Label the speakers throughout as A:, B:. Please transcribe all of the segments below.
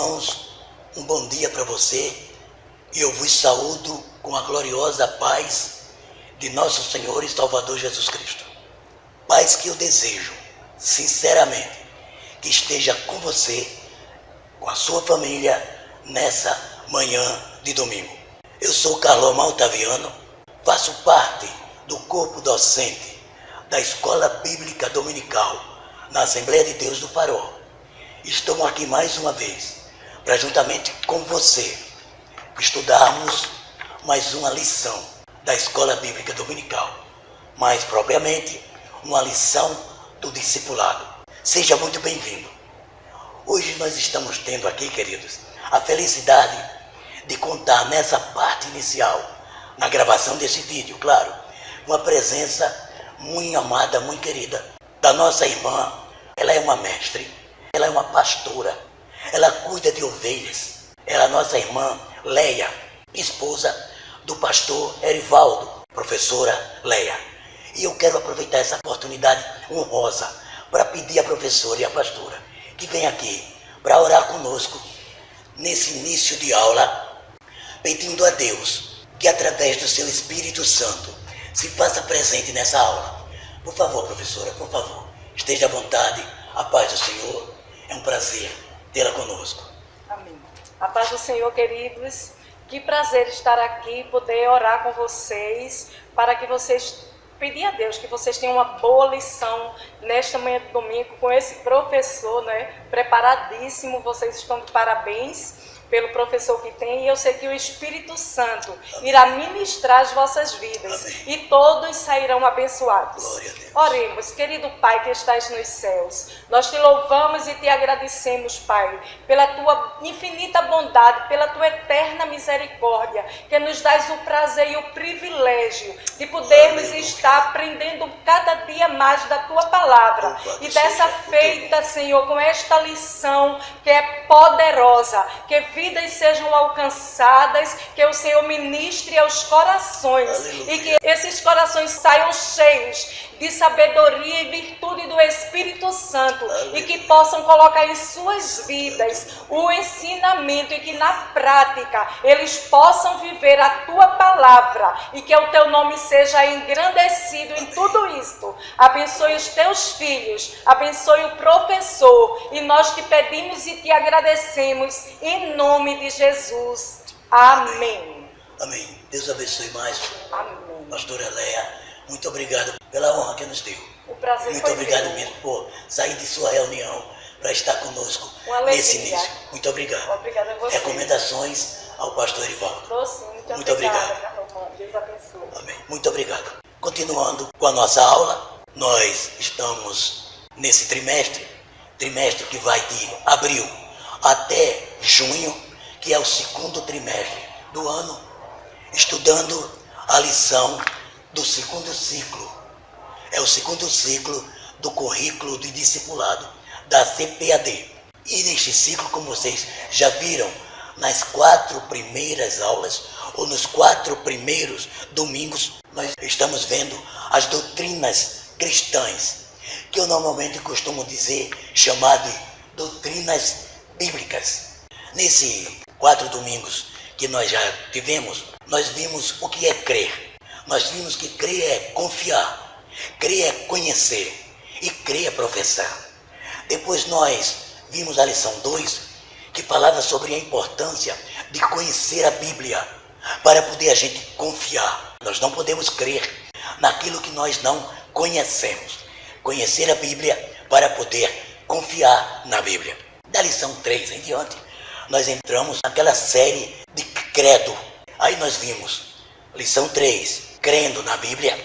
A: irmãos, um bom dia para você e eu vos saúdo com a gloriosa paz de nosso Senhor e Salvador Jesus Cristo. Paz que eu desejo, sinceramente, que esteja com você, com a sua família, nessa manhã de domingo. Eu sou Carlos Maltaviano, faço parte do corpo docente da Escola Bíblica Dominical na Assembleia de Deus do Farol. Estamos aqui mais uma vez para, juntamente com você, estudarmos mais uma lição da Escola Bíblica Dominical, mais propriamente uma lição do discipulado. Seja muito bem-vindo. Hoje nós estamos tendo aqui, queridos, a felicidade de contar nessa parte inicial, na gravação desse vídeo, claro, uma presença muito amada, muito querida, da nossa irmã. Ela é uma mestre, ela é uma pastora, ela cuida de ovelhas. Ela é a nossa irmã Leia, esposa do pastor Erivaldo, professora Leia. E eu quero aproveitar essa oportunidade honrosa para pedir à professora e à pastora que venha aqui para orar conosco nesse início de aula, pedindo a Deus que através do seu Espírito Santo se faça presente nessa aula. Por favor, professora, por favor, esteja à vontade. A paz do Senhor, é um prazer tê-la conosco.
B: Amém. A paz do Senhor, queridos. Que prazer estar aqui, poder orar com vocês, para que vocês, pedir a Deus que vocês tenham uma boa lição nesta manhã de domingo com esse professor, preparadíssimo. Vocês estão de parabéns pelo professor que tem, e eu sei que o Espírito Santo irá ministrar as vossas vidas. Amém. E todos sairão abençoados.
A: Glória a Deus.
B: Oremos. Querido Pai que estás nos céus, nós te louvamos e te agradecemos, Pai, pela tua infinita bondade, pela tua eterna misericórdia, que nos dás o prazer e o privilégio de podermos estar aprendendo cada dia mais da tua palavra. E dessa feita, Senhor, com esta lição que é poderosa, que vidas sejam alcançadas, que o Senhor ministre aos corações. Aleluia. E que esses corações saiam cheios de sabedoria e virtude do Espírito Santo. Aleluia. E que possam colocar em suas vidas o ensinamento, e que na prática eles possam viver a tua palavra, e que o teu nome seja engrandecido em tudo isto. Abençoe os teus filhos, abençoe o professor, e nós te pedimos e te agradecemos em nome de Jesus. Amém.
A: Amém. Deus abençoe mais.
B: Amém.
A: Pastora Leia, muito obrigado pela honra que nos deu.
B: O prazer
A: muito
B: foi
A: obrigado
B: meu.
A: mesmo por sair de sua reunião para estar conosco nesse início. Muito obrigado.
B: Obrigada a você.
A: Recomendações ao pastor Erivaldo.
B: Dou sim.
A: Muito obrigado.
B: Deus abençoe.
A: Amém. Muito obrigado. Continuando com a nossa aula, nós estamos nesse trimestre que vai de abril até junho, que é o segundo trimestre do ano, estudando a lição do segundo ciclo. É o segundo ciclo do currículo de discipulado da CPAD. E neste ciclo, como vocês já viram, nas 4 primeiras aulas, ou nos 4 primeiros domingos, nós estamos vendo as doutrinas cristãs, que eu normalmente costumo dizer, chamar de doutrinas bíblicas. Nesses 4 domingos que nós já tivemos, nós vimos o que é crer. Nós vimos que crer é confiar, crer é conhecer e crer é professar. Depois nós vimos a lição 2, que falava sobre a importância de conhecer a Bíblia para poder a gente confiar. Nós não podemos crer naquilo que nós não conhecemos. Conhecer a Bíblia para poder confiar na Bíblia. Da lição 3 em diante, nós entramos naquela série de credo. Aí nós vimos lição 3, crendo na Bíblia,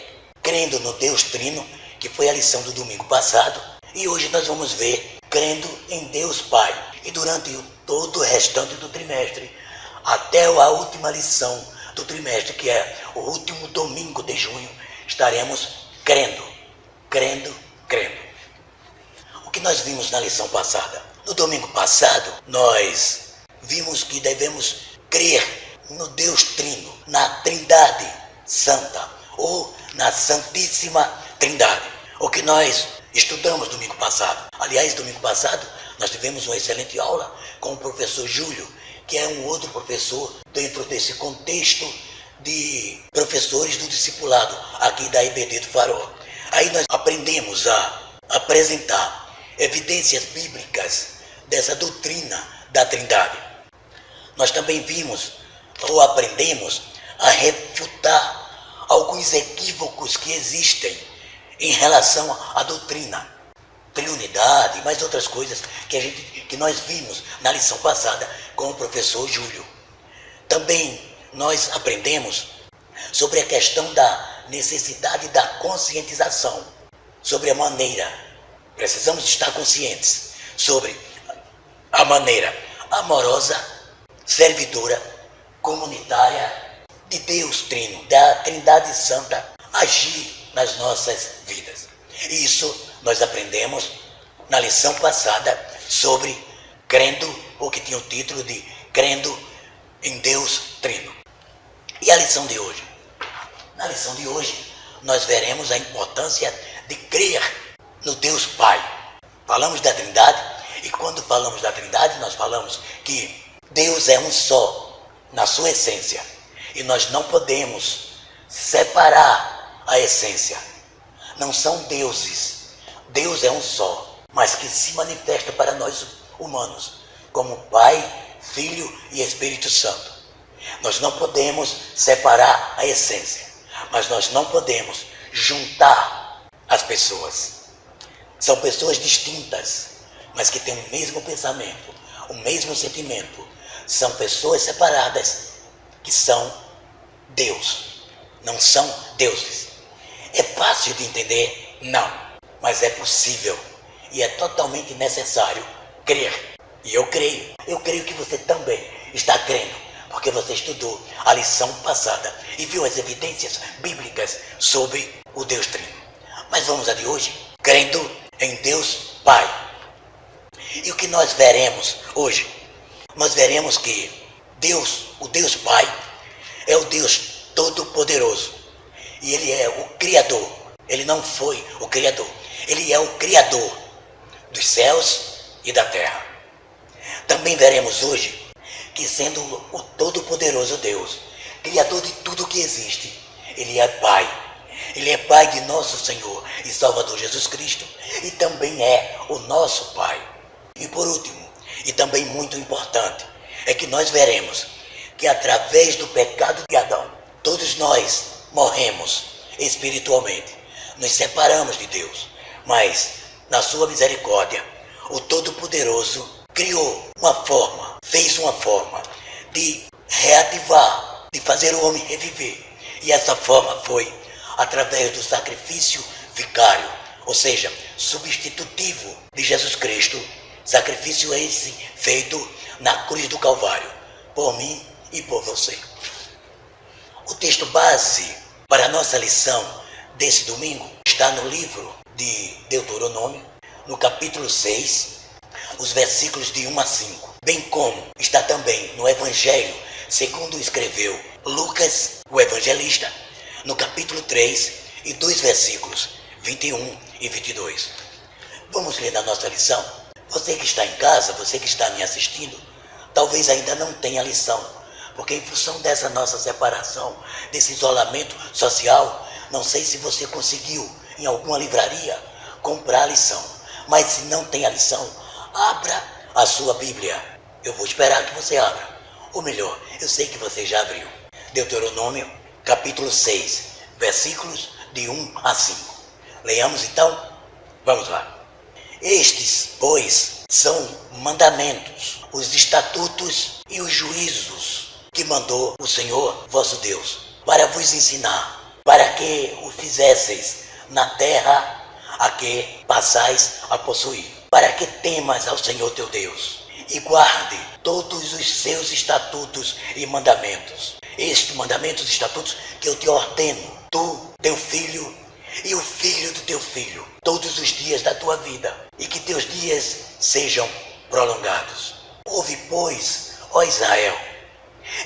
A: crendo no Deus Trino, que foi a lição do domingo passado. E hoje nós vamos ver crendo em Deus Pai. E durante todo o restante do trimestre, até a última lição do trimestre, que é o último domingo de junho, estaremos crendo. O que nós vimos na lição passada? No domingo passado, nós vimos que devemos crer no Deus Trino, na Trindade Santa, ou na Santíssima Trindade. O que nós estudamos domingo passado. Aliás, domingo passado nós tivemos uma excelente aula com o professor Júlio, que é um outro professor dentro desse contexto de professores do discipulado aqui da IBD do Farol. Aí nós aprendemos a apresentar evidências bíblicas dessa doutrina da Trindade. Nós também vimos ou aprendemos a refutar alguns equívocos que existem em relação à doutrina, triunidade e mais outras coisas que nós vimos na lição passada com o professor Júlio. Também nós aprendemos sobre a questão da necessidade da conscientização, sobre a maneira, precisamos estar conscientes sobre a maneira amorosa, servidora, comunitária de Deus Trino, da Trindade Santa, agir nas nossas vidas. Isso nós aprendemos na lição passada sobre crendo, o que tinha o título de Crendo em Deus Trino. E a lição de hoje? Na lição de hoje, nós veremos a importância de crer no Deus Pai. Falamos da Trindade, e quando falamos da Trindade, nós falamos que Deus é um só, na sua essência. E nós não podemos separar a essência. Não são deuses. Deus é um só, mas que se manifesta para nós humanos, como Pai, Filho e Espírito Santo. Nós não podemos separar a essência, mas nós não podemos juntar as pessoas. São pessoas distintas, mas que têm o mesmo pensamento, o mesmo sentimento. São pessoas separadas que são Deus, não são deuses. É fácil de entender? Não, mas é possível e é totalmente necessário crer. E eu creio que você também está crendo, porque você estudou a lição passada e viu as evidências bíblicas sobre o Deus Trino. Mas vamos a de hoje, crendo em Deus Pai. E o que nós veremos hoje? Nós veremos que Deus, o Deus Pai, é o Deus Todo-Poderoso. E Ele é o Criador. Ele não foi o Criador. Ele é o Criador dos céus e da terra. Também veremos hoje que, sendo o Todo-Poderoso Deus, Criador de tudo que existe, Ele é Pai. Ele é Pai de nosso Senhor e Salvador Jesus Cristo e também é o nosso Pai. E por último, e também muito importante, é que nós veremos que através do pecado de Adão, todos nós morremos espiritualmente, nos separamos de Deus, mas na sua misericórdia, o Todo-Poderoso fez uma forma de reativar, de fazer o homem reviver. E essa forma foi através do sacrifício vicário, ou seja, substitutivo de Jesus Cristo, sacrifício esse feito na cruz do Calvário, por mim e por você. O texto base para a nossa lição desse domingo está no livro de Deuteronômio, no capítulo 6, os versículos de 1 a 5, bem como está também no Evangelho, segundo escreveu Lucas, o evangelista, no capítulo 3 e 2 versículos 21 e 22. Vamos ler na nossa lição. Você que está em casa, você que está me assistindo, talvez ainda não tenha lição, porque em função dessa nossa separação, desse isolamento social, não sei se você conseguiu em alguma livraria comprar a lição. Mas se não tem a lição, abra a sua Bíblia. Eu vou esperar que você abra. Ou melhor, eu sei que você já abriu. Deuteronômio, capítulo 6, versículos de 1 a 5. Leiamos então? Vamos lá. Estes, pois, são mandamentos, os estatutos e os juízos que mandou o Senhor vosso Deus, para vos ensinar, para que o fizesseis na terra a que passais a possuir, para que temas ao Senhor teu Deus, e guarde todos os seus estatutos e mandamentos. Estes mandamentos e estatutos que eu te ordeno, tu, teu filho e o filho do teu filho, todos os dias da tua vida, e que teus dias sejam prolongados. Ouve, pois, ó Israel,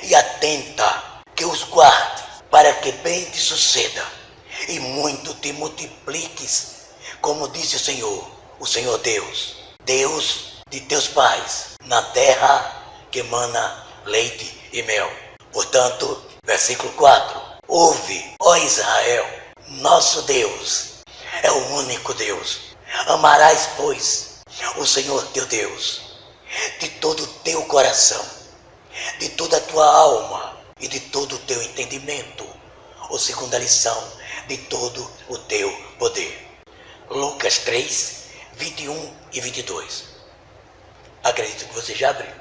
A: e atenta que os guarde, para que bem te suceda, e muito te multipliques, como disse o Senhor Deus, Deus de teus pais, na terra que emana leite e mel. Portanto, versículo 4, ouve, ó Israel, nosso Deus é o único Deus. Amarás, pois, o Senhor teu Deus de todo o teu coração, de toda a tua alma e de todo o teu entendimento. Ou segunda lição, de todo o teu poder. Lucas 3, 21 e 22. Acredito que você já abriu.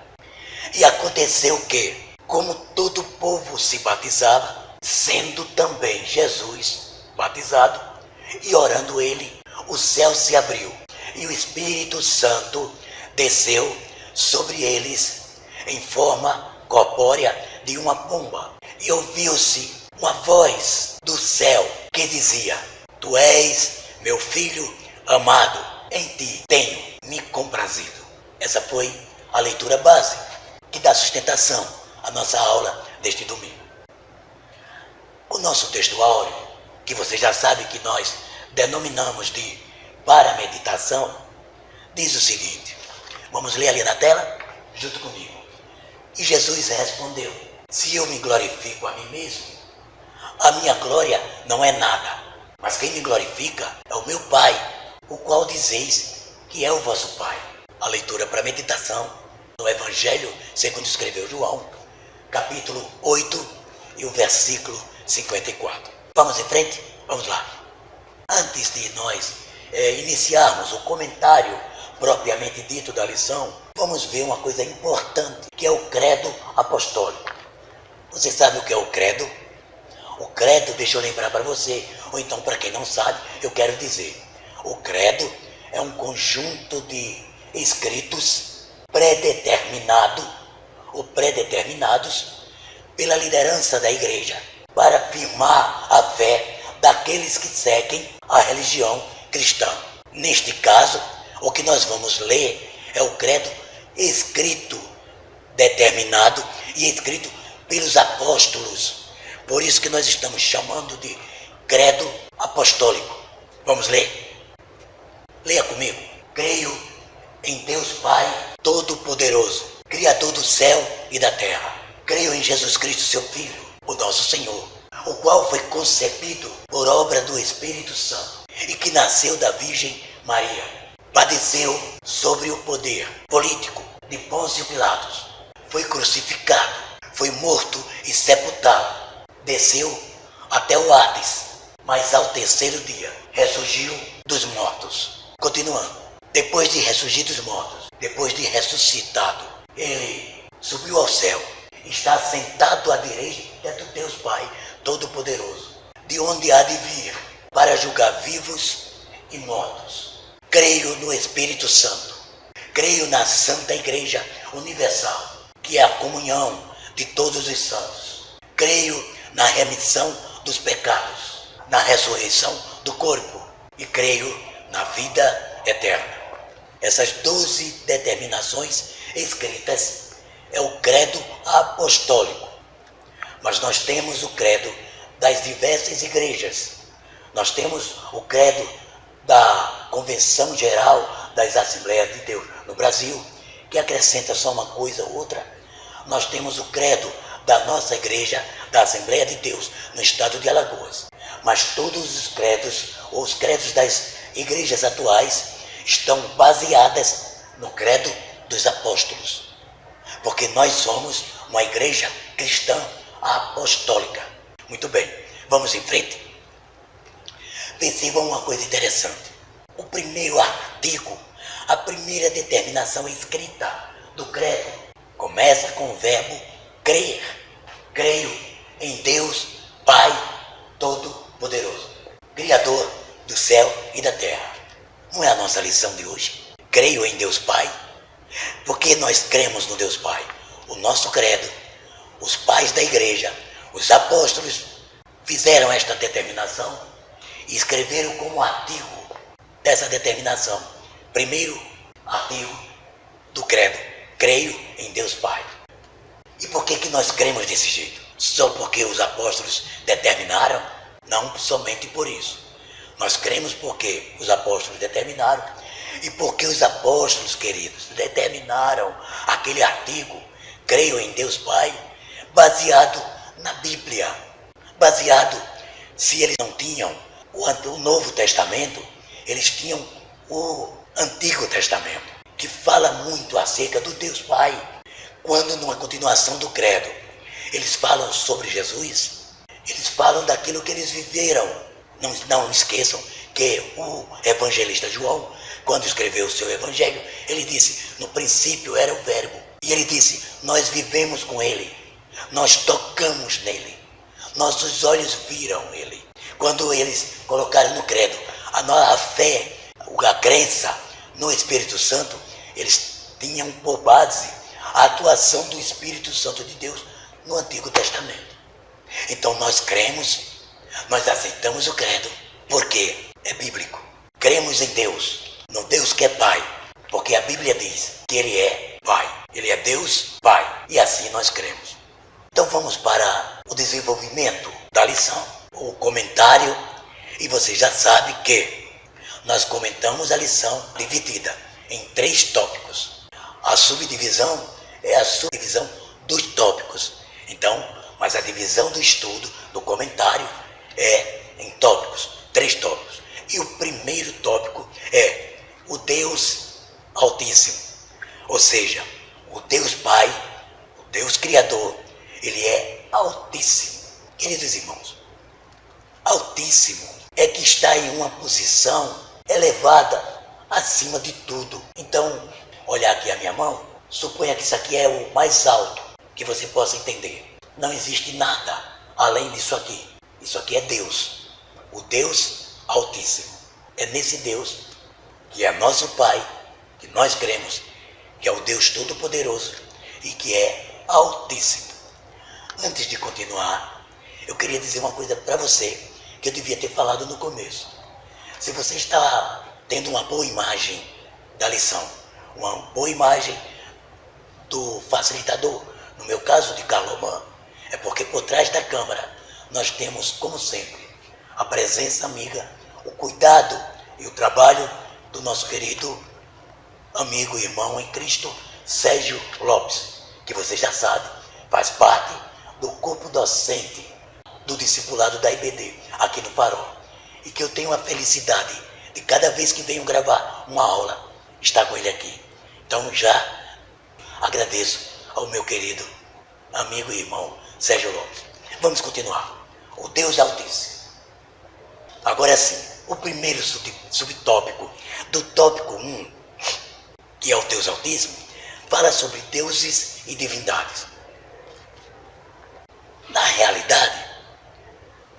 A: E aconteceu que, como todo o povo se batizava, sendo também Jesus batizado, e orando ele, o céu se abriu, e o Espírito Santo desceu sobre eles em forma corpórea de uma pomba. E ouviu-se uma voz do céu que dizia: Tu és meu filho amado, em ti tenho me comprazido. Essa foi a leitura base que dá sustentação à nossa aula deste domingo. O nosso texto áureo, que você já sabe que nós denominamos de para meditação, diz o seguinte. Vamos ler ali na tela, junto comigo. E Jesus respondeu: Se eu me glorifico a mim mesmo, a minha glória não é nada, mas quem me glorifica é o meu Pai, o qual dizeis que é o vosso Pai. A leitura para meditação no Evangelho segundo escreveu João, capítulo 8 e o versículo 54. Vamos em frente? Vamos lá. Antes de nós iniciarmos o comentário propriamente dito da lição, vamos ver uma coisa importante, que é o credo apostólico. Você sabe o que é o credo? O credo, deixa eu lembrar para você, ou então para quem não sabe, eu quero dizer. O credo é um conjunto de escritos predeterminados pela liderança da igreja para afirmar a fé daqueles que seguem a religião cristã. Neste caso, o que nós vamos ler é o credo escrito, determinado e escrito pelos apóstolos. Por isso que nós estamos chamando de credo apostólico. Vamos ler? Leia comigo. Creio em Deus Pai Todo-Poderoso, Criador do céu e da terra. Creio em Jesus Cristo, seu Filho, o nosso Senhor, o qual foi concebido por obra do Espírito Santo e que nasceu da Virgem Maria. Padeceu sobre o poder político de Pôncio Pilatos. Foi crucificado, foi morto e sepultado. Desceu até o Hades, mas ao terceiro dia ressurgiu dos mortos. Continuando, depois de ressurgir dos mortos, depois de ressuscitado, ele subiu ao céu, está sentado à direita do Deus Pai Todo-Poderoso, de onde há de vir para julgar vivos e mortos. Creio no Espírito Santo, creio na Santa Igreja Universal, que é a comunhão de todos os santos. Creio na remissão dos pecados, na ressurreição do corpo e creio na vida eterna. Essas 12 determinações escritas é o credo apostólico. Mas nós temos o credo das diversas igrejas. Nós temos o credo da Convenção Geral das Assembleias de Deus no Brasil, que acrescenta só uma coisa ou outra. Nós temos o credo da nossa igreja, da Assembleia de Deus, no estado de Alagoas. Mas todos os credos, ou os credos das igrejas atuais, estão baseadas no credo dos apóstolos. Porque nós somos uma igreja cristã apostólica. Muito bem, vamos em frente? Percebam uma coisa interessante. O primeiro artigo, a primeira determinação escrita do credo, começa com o verbo crer. Creio em Deus Pai Todo-Poderoso, Criador do céu e da terra. Não é a nossa lição de hoje? Creio em Deus Pai. Porque nós cremos no Deus Pai. O nosso credo, os pais da igreja, os apóstolos fizeram esta determinação e escreveram como artigo dessa determinação. Primeiro artigo do credo: creio em Deus Pai. E por que nós cremos desse jeito? Só porque os apóstolos determinaram? Não somente por isso. Nós cremos porque os apóstolos determinaram. E porque os apóstolos, queridos, determinaram aquele artigo, creio em Deus Pai, baseado na Bíblia. Baseado, se eles não tinham o Novo Testamento, eles tinham o Antigo Testamento, que fala muito acerca do Deus Pai. Quando numa continuação do credo, eles falam sobre Jesus, eles falam daquilo que eles viveram. Não esqueçam que o evangelista João, quando escreveu o seu evangelho, ele disse, no princípio era o verbo. E ele disse, nós vivemos com ele, nós tocamos nele, nossos olhos viram ele. Quando eles colocaram no credo a fé, a crença no Espírito Santo, eles tinham por base a atuação do Espírito Santo de Deus no Antigo Testamento. Então nós cremos, nós aceitamos o credo, porque é bíblico. Cremos em Deus, no Deus que é Pai, porque a Bíblia diz que Ele é Pai. Ele é Deus Pai, e assim nós cremos. Então vamos para o desenvolvimento da lição, o comentário, e você já sabe que nós comentamos a lição dividida em 3 tópicos. A subdivisão é a subdivisão dos tópicos. Então, mas a divisão do estudo, do comentário, é em tópicos, 3 tópicos. E o primeiro tópico é o Deus Altíssimo, ou seja, o Deus Pai, o Deus Criador, Ele é Altíssimo. Queridos irmãos, Altíssimo é que está em uma posição elevada acima de tudo. Então, olhar aqui a minha mão, suponha que isso aqui é o mais alto que você possa entender. Não existe nada além disso aqui. Isso aqui é Deus, o Deus Altíssimo. É nesse Deus que é nosso Pai, que nós cremos, que é o Deus Todo-Poderoso e que é Altíssimo. Antes de continuar, eu queria dizer uma coisa para você que eu devia ter falado no começo. Se você está tendo uma boa imagem da lição, uma boa imagem do facilitador, no meu caso de Carlomã, é porque por trás da câmera nós temos, como sempre, a presença amiga, o cuidado e o trabalho do nosso querido amigo e irmão em Cristo, Sérgio Lopes, que você já sabe, faz parte do corpo docente do discipulado da IBD, aqui no Farol. E que eu tenho a felicidade de cada vez que venho gravar uma aula, estar com ele aqui. Então já agradeço ao meu querido amigo e irmão Sérgio Lopes. Vamos continuar. O Deus Altíssimo. Agora sim, o primeiro subtópico do tópico 1, que é o Deus Altíssimo, fala sobre deuses e divindades. Na realidade,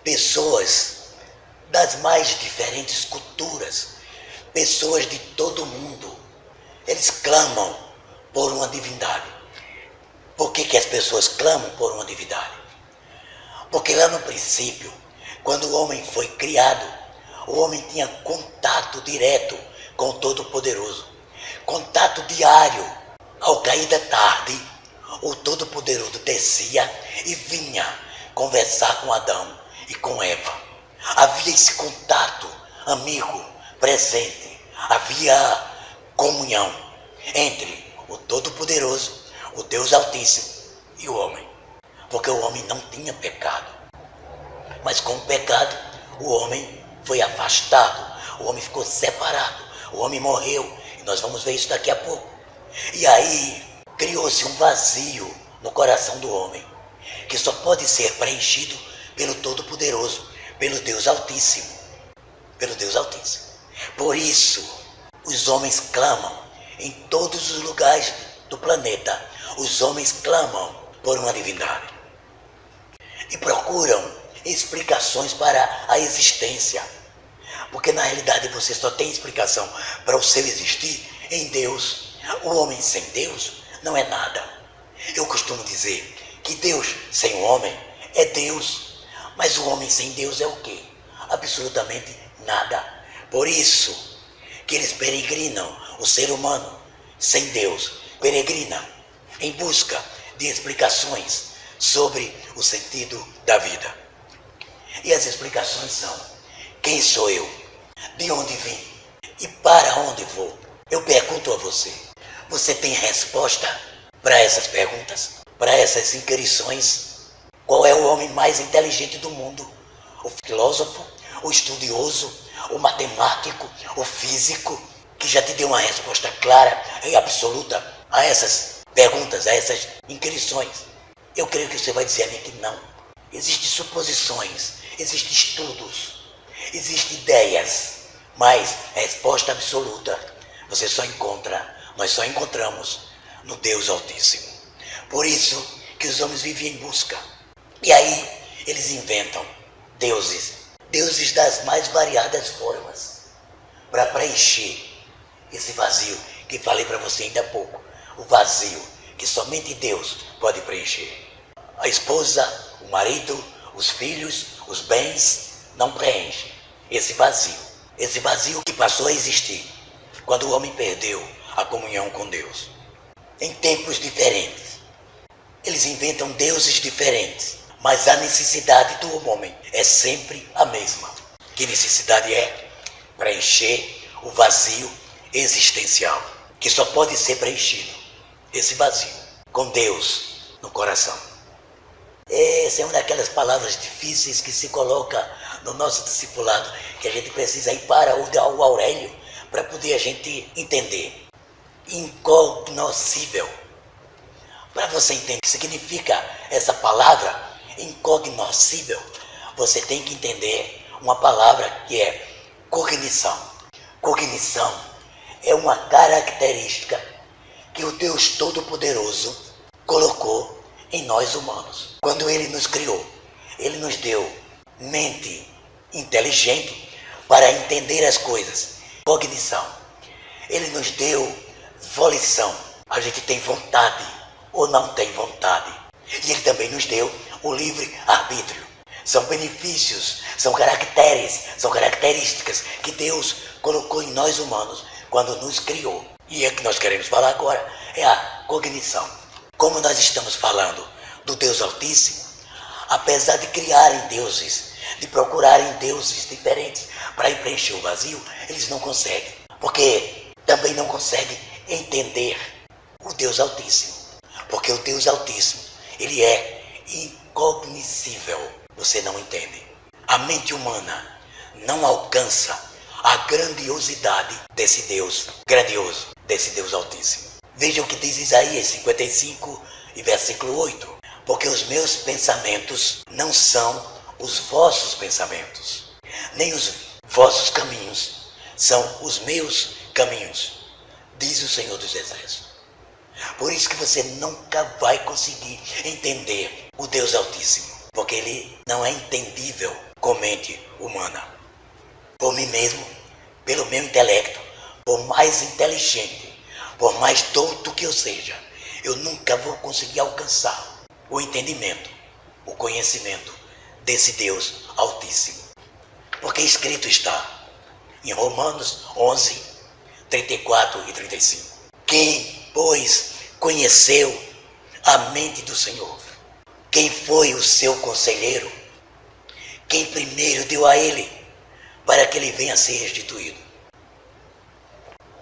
A: pessoas das mais diferentes culturas, pessoas de todo o mundo, eles clamam por uma divindade. Por que as pessoas clamam por uma divindade? Porque lá no princípio, quando o homem foi criado, o homem tinha contato direto com o Todo-Poderoso, contato diário. Ao cair da tarde, o Todo-Poderoso descia e vinha conversar com Adão e com Eva. Havia esse contato amigo, presente. Havia comunhão entre o Todo-Poderoso, o Deus Altíssimo e o homem. Porque o homem não tinha pecado. Mas com o pecado, o homem foi afastado. O homem ficou separado. O homem morreu. E nós vamos ver isso daqui a pouco. E aí criou-se um vazio no coração do homem, que só pode ser preenchido pelo Todo-Poderoso, pelo Deus Altíssimo. Pelo Deus Altíssimo. Por isso, os homens clamam em todos os lugares do planeta. Os homens clamam por uma divindade. E procuram explicações para a existência. Porque na realidade você só tem explicação para o seu existir em Deus. O homem sem Deus não é nada. Eu costumo dizer que Deus sem o homem é Deus. Mas o homem sem Deus é o quê? Absolutamente nada. Por isso que eles peregrinam, o ser humano sem Deus peregrina em busca de explicações sobre o sentido da vida. E as explicações são: quem sou eu? De onde vim e para onde vou? Eu pergunto a você, você tem resposta para essas perguntas? Para essas inquirições? Qual é o homem mais inteligente do mundo? O filósofo, o estudioso, o matemático, o físico, que já te deu uma resposta clara e absoluta a essas perguntas, a essas inquirições? Eu creio que você vai dizer a mim que não. Existem suposições, existem estudos, existem ideias, mas resposta absoluta nós só encontramos no Deus Altíssimo. Por isso que os homens vivem em busca. E aí eles inventam deuses das mais variadas formas, para preencher esse vazio que falei para você ainda há pouco. O vazio que somente Deus pode preencher. A esposa, o marido, os filhos, os bens não preenchem esse vazio. Esse vazio que passou a existir quando o homem perdeu a comunhão com Deus. Em tempos diferentes, eles inventam deuses diferentes, mas a necessidade do homem é sempre a mesma. Que necessidade é? Preencher o vazio existencial, que só pode ser preenchido, esse vazio, com Deus no coração. Essa é uma daquelas palavras difíceis que se coloca no nosso discipulado, que a gente precisa ir para o Aurélio para poder a gente entender. Incognoscível. Para você entender o que significa essa palavra, incognoscível, você tem que entender uma palavra que é cognição. Cognição é uma característica que o Deus Todo-Poderoso colocou em nós humanos. Quando Ele nos criou, Ele nos deu mente inteligente para entender as coisas. Cognição. Ele nos deu volição. A gente tem vontade ou não tem vontade. E Ele também nos deu o livre-arbítrio. São benefícios, são características que Deus colocou em nós humanos quando nos criou. E é que nós queremos falar agora, é a cognição. Como nós estamos falando do Deus Altíssimo, apesar de criarem deuses, de procurarem deuses diferentes para preencher o vazio, eles não conseguem. Porque também não conseguem entender o Deus Altíssimo. Porque o Deus Altíssimo, Ele é incognoscível. Você não entende. A mente humana não alcança a grandiosidade desse Deus grandioso, desse Deus Altíssimo. Veja o que diz Isaías 55 e versículo 8. Porque os meus pensamentos não são os vossos pensamentos, nem os vossos caminhos são os meus caminhos, diz o Senhor dos Exércitos. Por isso que você nunca vai conseguir entender o Deus Altíssimo, porque Ele não é entendível com mente humana. Por mim mesmo, pelo meu intelecto, por mais inteligente, por mais douto que eu seja, eu nunca vou conseguir alcançar o entendimento, o conhecimento desse Deus Altíssimo. Porque escrito está em Romanos 11, 34 e 35. Quem, pois, conheceu a mente do Senhor? Quem foi o seu conselheiro? Quem primeiro deu a ele para que ele venha a ser restituído?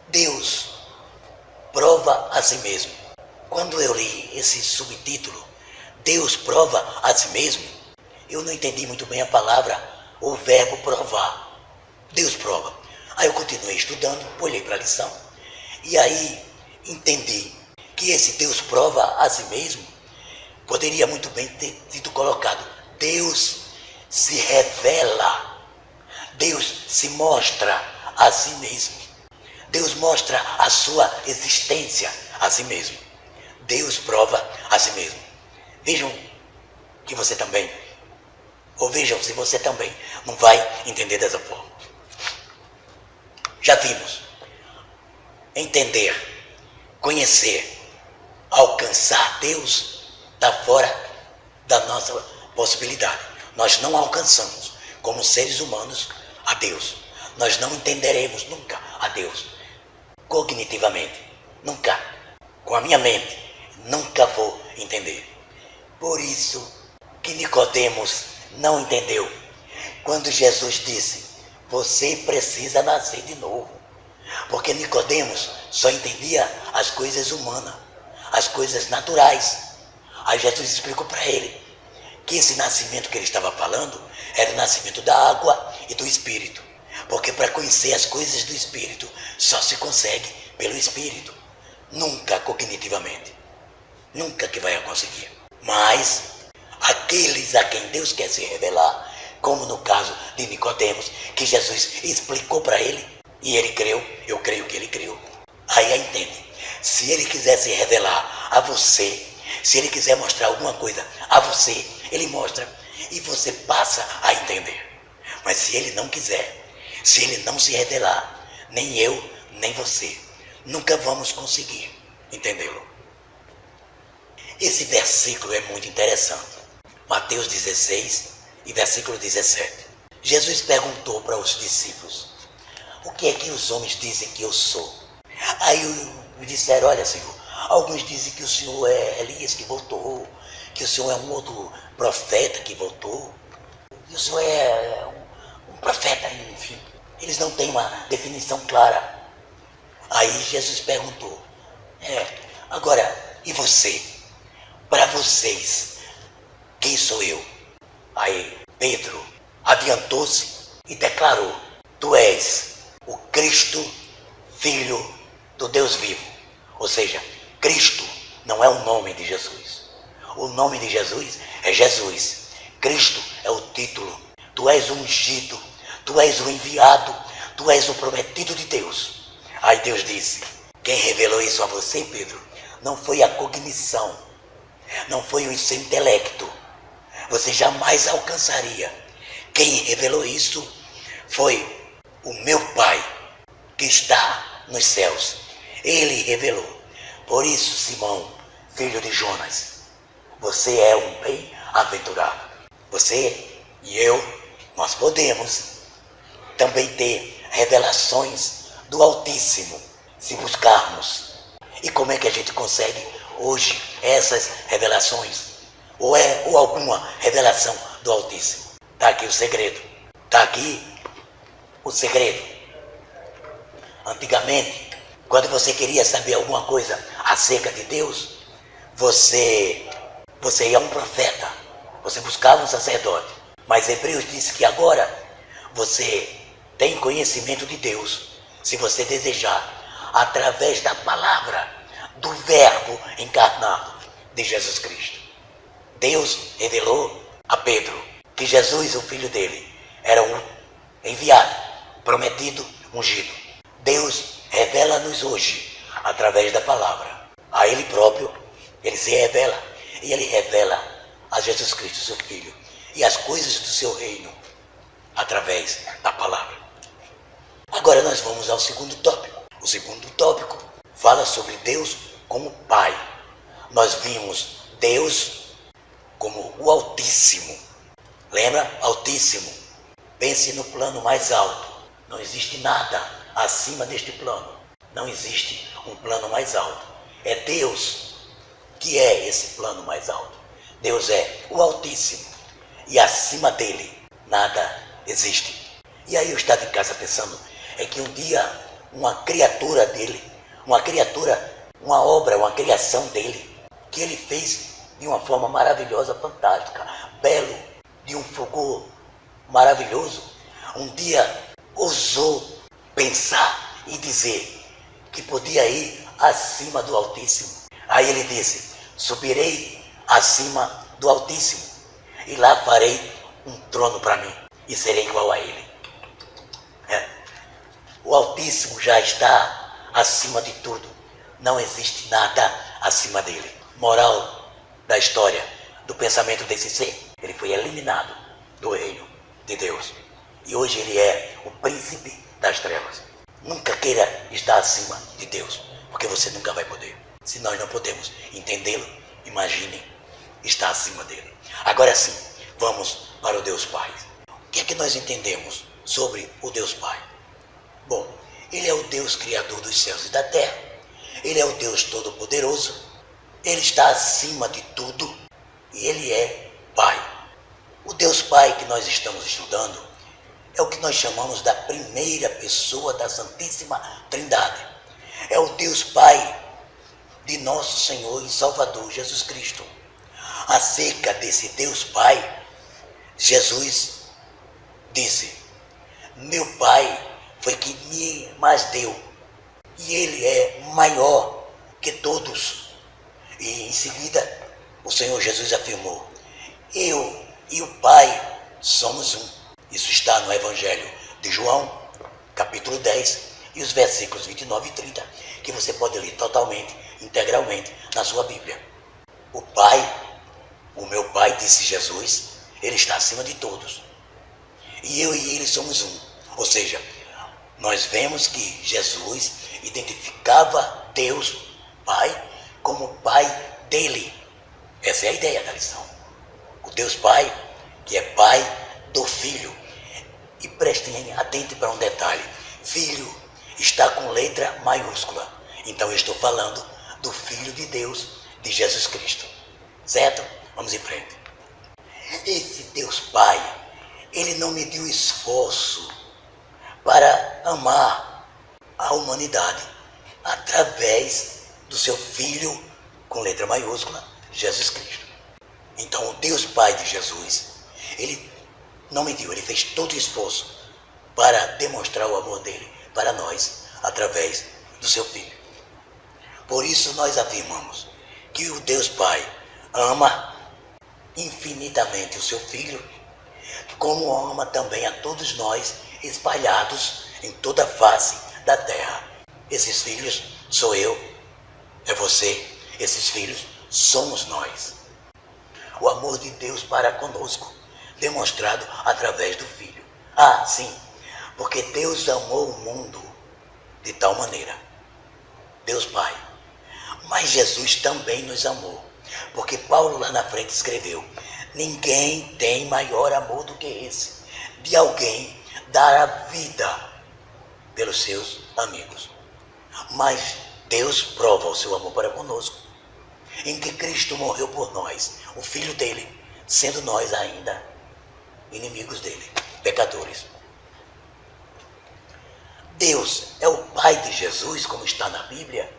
A: Deus prova a si mesmo. Quando eu li esse subtítulo, Deus prova a si mesmo, eu não entendi muito bem a palavra, o verbo provar. Deus prova. Aí eu continuei estudando, olhei para a lição, e aí entendi que esse Deus prova a si mesmo poderia muito bem ter sido colocado. Deus se revela, Deus se mostra a si mesmo, Deus mostra a sua existência a si mesmo, Deus prova a si mesmo. Vejam que você também, ou vejam se você também não vai entender dessa forma. Já vimos, entender, conhecer, alcançar Deus está fora da nossa possibilidade. Nós não alcançamos, como seres humanos, a Deus. Nós não entenderemos nunca a Deus cognitivamente, nunca. Com a minha mente, nunca vou entender. Por isso que Nicodemos não entendeu quando Jesus disse: você precisa nascer de novo. Porque Nicodemos só entendia as coisas humanas, as coisas naturais. Aí Jesus explicou para ele que esse nascimento que ele estava falando era o nascimento da água e do Espírito. Porque para conhecer as coisas do Espírito, só se consegue pelo Espírito. Nunca cognitivamente. Nunca que vai conseguir. Mas aqueles a quem Deus quer se revelar, como no caso de Nicodemos, que Jesus explicou para ele, e ele creu, eu creio que ele creu. Aí entende. Se ele quiser se revelar a você, se ele quiser mostrar alguma coisa a você, ele mostra e você passa a entender. Mas se ele não quiser, se ele não se revelar, nem eu, nem você, nunca vamos conseguir entendê-lo. Esse versículo é muito interessante. Mateus 16 e versículo 17. Jesus perguntou para os discípulos: o que é que os homens dizem que eu sou? Aí disseram: olha, Senhor, alguns dizem que o Senhor é Elias que voltou, que o Senhor é um outro profeta que voltou, que o Senhor é um profeta, enfim. Eles não têm uma definição clara. Aí Jesus perguntou: agora, e você? Para vocês, quem sou eu? Aí Pedro adiantou-se e declarou: tu és o Cristo, Filho do Deus vivo. Ou seja, Cristo não é o nome de Jesus. O nome de Jesus é Jesus. Cristo é o título. Tu és o ungido, tu és o enviado, tu és o prometido de Deus. Aí Deus disse: quem revelou isso a você, Pedro, não foi a cognição, não foi o seu intelecto. Você jamais alcançaria. Quem revelou isso foi o meu Pai, que está nos céus. Ele revelou. Por isso, Simão, filho de Jonas, você é um bem-aventurado. Você e eu, nós podemos também ter revelações do Altíssimo, se buscarmos. E como é que a gente consegue hoje essas revelações? Ou alguma revelação do Altíssimo? Está aqui o segredo. Está aqui o segredo. Antigamente, quando você queria saber alguma coisa acerca de Deus, você ia a um profeta, você buscava um sacerdote. Mas Hebreus diz que agora você tem conhecimento de Deus, se você desejar, através da palavra, do verbo encarnado de Jesus Cristo. Deus revelou a Pedro que Jesus, o filho dele, era um enviado, prometido, ungido. Deus revela-nos hoje através da palavra. A ele próprio, ele se revela, e ele revela a Jesus Cristo, seu filho, e as coisas do seu reino através da palavra. Agora nós vamos ao segundo tópico. O segundo tópico fala sobre Deus como Pai. Nós vimos Deus como o Altíssimo. Lembra? Altíssimo. Pense no plano mais alto. Não existe nada acima deste plano. Não existe um plano mais alto. É Deus que é esse plano mais alto. Deus é o Altíssimo. E acima dele nada existe. E aí eu estava em casa pensando, é que um dia uma criatura dele, uma obra, uma criação dele, que ele fez de uma forma maravilhosa, fantástica, belo, de um fulgor maravilhoso, um dia ousou pensar e dizer que podia ir acima do Altíssimo. Aí ele disse: subirei acima do Altíssimo e lá farei um trono para mim e serei igual a ele. O Altíssimo já está acima de tudo. Não existe nada acima dele. Moral da história, do pensamento desse ser: ele foi eliminado do reino de Deus. E hoje ele é o príncipe das trevas. Nunca queira estar acima de Deus, porque você nunca vai poder. Se nós não podemos entendê-lo, imagine estar acima dele. Agora sim, vamos para o Deus Pai. O que é que nós entendemos sobre o Deus Pai? Bom, ele é o Deus criador dos céus e da terra. Ele é o Deus todo-poderoso. Ele está acima de tudo e ele é Pai. O Deus Pai que nós estamos estudando é o que nós chamamos da primeira pessoa da Santíssima Trindade. É o Deus Pai de nosso Senhor e Salvador Jesus Cristo. Acerca desse Deus Pai, Jesus disse: meu Pai foi que me mais deu, e Ele é maior que todos. E em seguida, o Senhor Jesus afirmou: eu e o Pai somos um. Isso está no Evangelho de João, capítulo 10, e os versículos 29 e 30, que você pode ler totalmente, integralmente, na sua Bíblia. O Pai, o meu Pai, disse Jesus, Ele está acima de todos. E eu e Ele somos um. Ou seja, nós vemos que Jesus identificava Deus Pai como Pai dele. Essa é a ideia da lição. O Deus Pai, que é Pai do Filho. E prestem atente para um detalhe: Filho está com letra maiúscula. Então eu estou falando do Filho de Deus, de Jesus Cristo. Certo? Vamos em frente. Esse Deus Pai, Ele não mediu esforço para amar a humanidade através do seu Filho com letra maiúscula, Jesus Cristo. Então o Deus Pai de Jesus, Ele não mediu, Ele fez todo o esforço para demonstrar o amor dele para nós através do seu Filho. Por isso nós afirmamos que o Deus Pai ama infinitamente o seu Filho, como ama também a todos nós espalhados em toda a face da terra. Esses filhos sou eu, é você, esses filhos somos nós. O amor de Deus para conosco, demonstrado através do Filho. Ah, sim, porque Deus amou o mundo de tal maneira, Deus Pai. Mas Jesus também nos amou, porque Paulo lá na frente escreveu: ninguém tem maior amor do que esse, de alguém dar a vida pelos seus amigos. Mas Deus prova o seu amor para conosco, em que Cristo morreu por nós, o Filho dele, sendo nós ainda inimigos dele, pecadores. Deus é o Pai de Jesus, como está na Bíblia,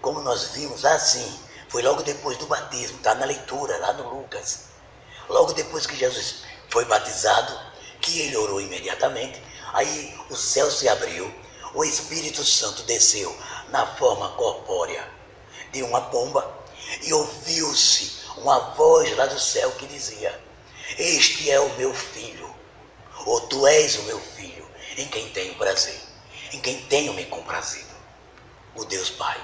A: como nós vimos assim, foi logo depois do batismo, está na leitura lá no Lucas. Logo depois que Jesus foi batizado, que ele orou imediatamente, aí o céu se abriu, o Espírito Santo desceu na forma corpórea de uma pomba e ouviu-se uma voz lá do céu que dizia: este é o meu filho, ou tu és o meu filho, em quem tenho prazer, em quem tenho me comprazido. O Deus Pai.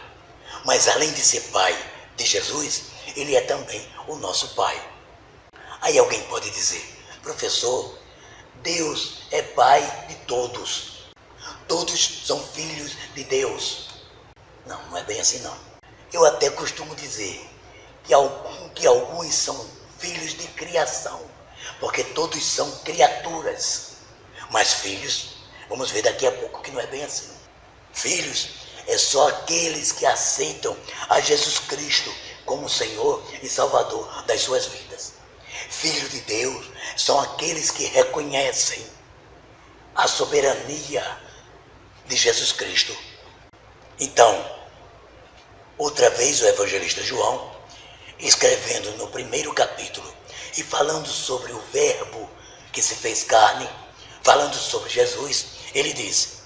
A: Mas além de ser Pai de Jesus, Ele é também o nosso Pai. Aí alguém pode dizer: professor, Deus é Pai de todos. Todos são filhos de Deus. Não, não é bem assim não. Eu até costumo dizer que alguns são filhos de criação, porque todos são criaturas. Mas filhos, vamos ver daqui a pouco que não é bem assim. Filhos é só aqueles que aceitam a Jesus Cristo como Senhor e Salvador das suas vidas. Filhos de Deus são aqueles que reconhecem a soberania de Jesus Cristo. Então, outra vez o evangelista João, escrevendo no primeiro capítulo e falando sobre o Verbo que se fez carne, falando sobre Jesus, ele diz: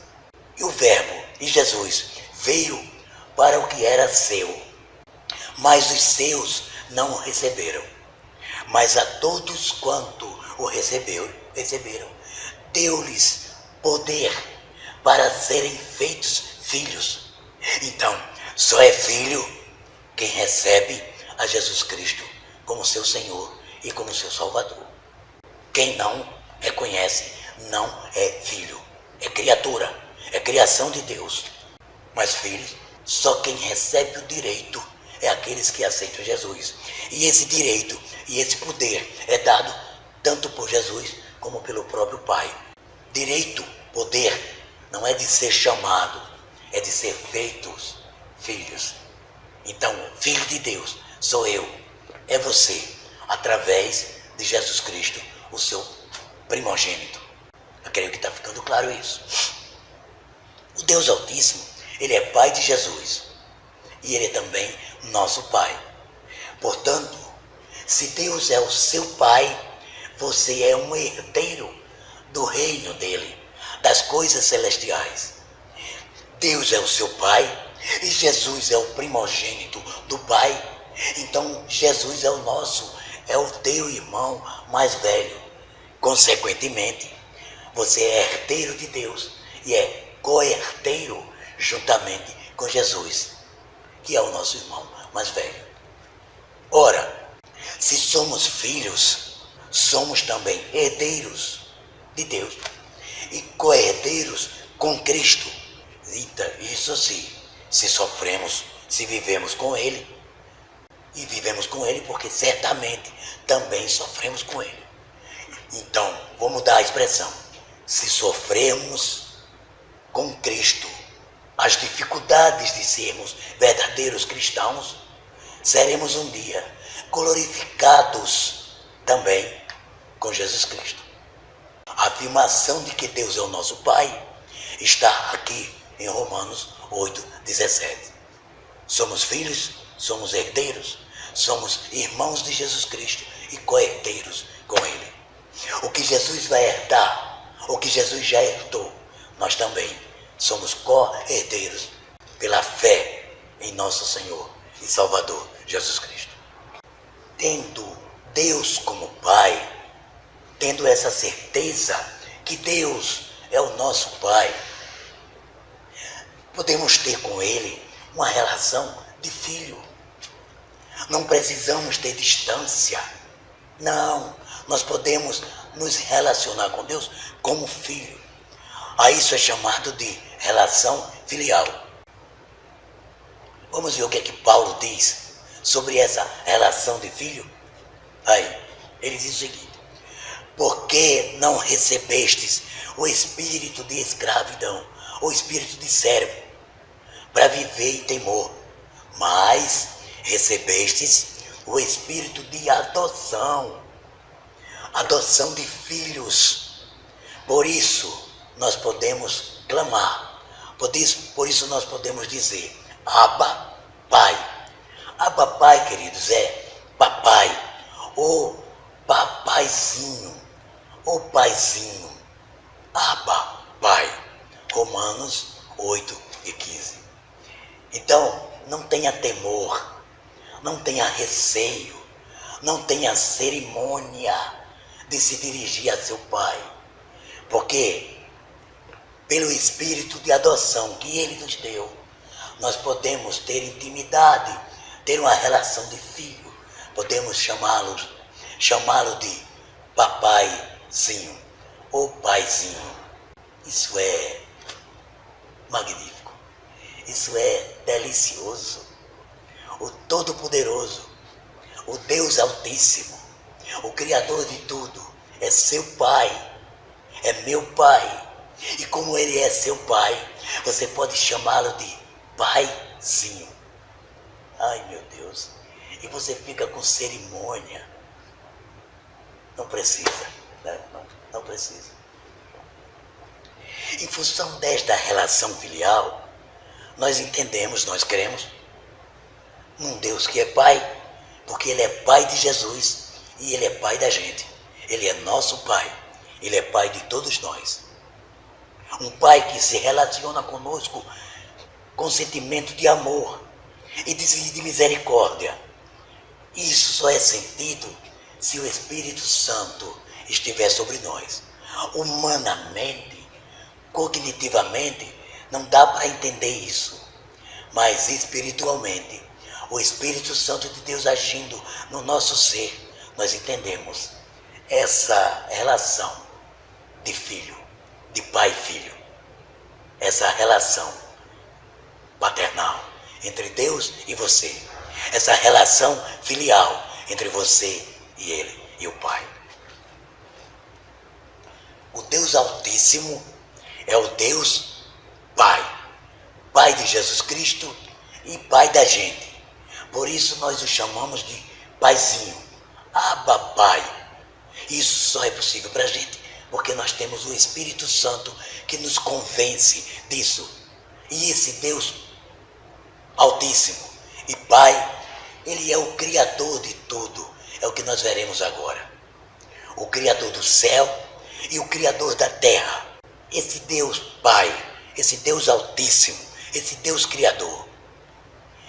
A: e o Verbo, e Jesus, veio para o que era seu, mas os seus não o receberam. Mas a todos quanto o receberam, deu-lhes poder para serem feitos filhos. Então, só é filho quem recebe a Jesus Cristo como seu Senhor e como seu Salvador. Quem não reconhece não é filho, é criatura, é criação de Deus. Mas filhos, só quem recebe o direito é aqueles que aceitam Jesus. E esse direito e esse poder é dado tanto por Jesus como pelo próprio Pai. Direito, poder, não é de ser chamado, é de ser feitos filhos. Então, filho de Deus sou eu, é você, através de Jesus Cristo, o seu primogênito. Eu creio que está ficando claro isso. O Deus Altíssimo, Ele é Pai de Jesus. E Ele é também nosso Pai. Portanto, se Deus é o seu Pai, você é um herdeiro do reino dEle, das coisas celestiais. Deus é o seu Pai e Jesus é o primogênito do Pai. Então, Jesus é o teu irmão mais velho. Consequentemente, você é herdeiro de Deus e é co-herdeiro juntamente com Jesus, que é o nosso irmão mais velho. Ora, se somos filhos, somos também herdeiros de Deus e co-herdeiros com Cristo. Então, isso sim, se sofremos, se vivemos com Ele, e vivemos com Ele porque certamente também sofremos com Ele. Então, vou mudar a expressão. Se sofremos com Cristo as dificuldades de sermos verdadeiros cristãos, seremos um dia glorificados também com Jesus Cristo. A afirmação de que Deus é o nosso Pai está aqui em Romanos 8:17. Somos filhos, somos herdeiros, somos irmãos de Jesus Cristo e co-herdeiros com Ele. O que Jesus vai herdar, o que Jesus já herdou, nós também somos co-herdeiros pela fé em nosso Senhor e Salvador Jesus Cristo. Tendo Deus como Pai, tendo essa certeza que Deus é o nosso Pai, podemos ter com Ele uma relação de filho. Não precisamos ter distância. Não, nós podemos nos relacionar com Deus como filho. A isso é chamado de relação filial. Vamos ver o que é que Paulo diz sobre essa relação de filho? Aí, ele diz o seguinte: porque não recebestes o espírito de escravidão, o espírito de servo, para viver em temor, mas recebestes o espírito de adoção de filhos. Por isso nós podemos clamar, por isso nós podemos dizer: Abba, Pai. Abba, Pai, queridos, é papai, ou papaizinho, ou paizinho. Abba, Pai. Romanos 8:15. Então, não tenha temor, não tenha receio, não tenha cerimônia de se dirigir a seu pai, porque pelo espírito de adoção que Ele nos deu, nós podemos ter intimidade, ter uma relação de filho, podemos chamá-lo de papaizinho ou paizinho. Isso é magnífico, isso é delicioso. O Todo-Poderoso, o Deus Altíssimo, o Criador de tudo, é seu Pai, é meu Pai. E como Ele é seu Pai, você pode chamá-lo de paizinho. Ai, meu Deus, e você fica com cerimônia. Não precisa, né? Não precisa. Em função desta relação filial, nós entendemos, nós cremos num Deus que é Pai, porque Ele é Pai de Jesus e Ele é Pai da gente. Ele é nosso Pai, Ele é Pai de todos nós. Um Pai que se relaciona conosco com sentimento de amor e de misericórdia. Isso só é sentido se o Espírito Santo estiver sobre nós. Humanamente, cognitivamente, não dá para entender isso, mas espiritualmente, o Espírito Santo de Deus agindo no nosso ser, nós entendemos essa relação de filho, de pai e filho, essa relação paternal entre Deus e você, essa relação filial entre você e Ele e o Pai. O Deus Altíssimo é o Deus Pai, Pai de Jesus Cristo e Pai da gente. Por isso nós o chamamos de Paizinho, Abba, Pai. Isso só é possível para a gente Porque nós temos o Espírito Santo que nos convence disso. E esse Deus Altíssimo e Pai, Ele é o Criador de tudo. É o que nós veremos agora. O Criador do céu e o Criador da terra. Esse Deus Pai, esse Deus Altíssimo, esse Deus Criador,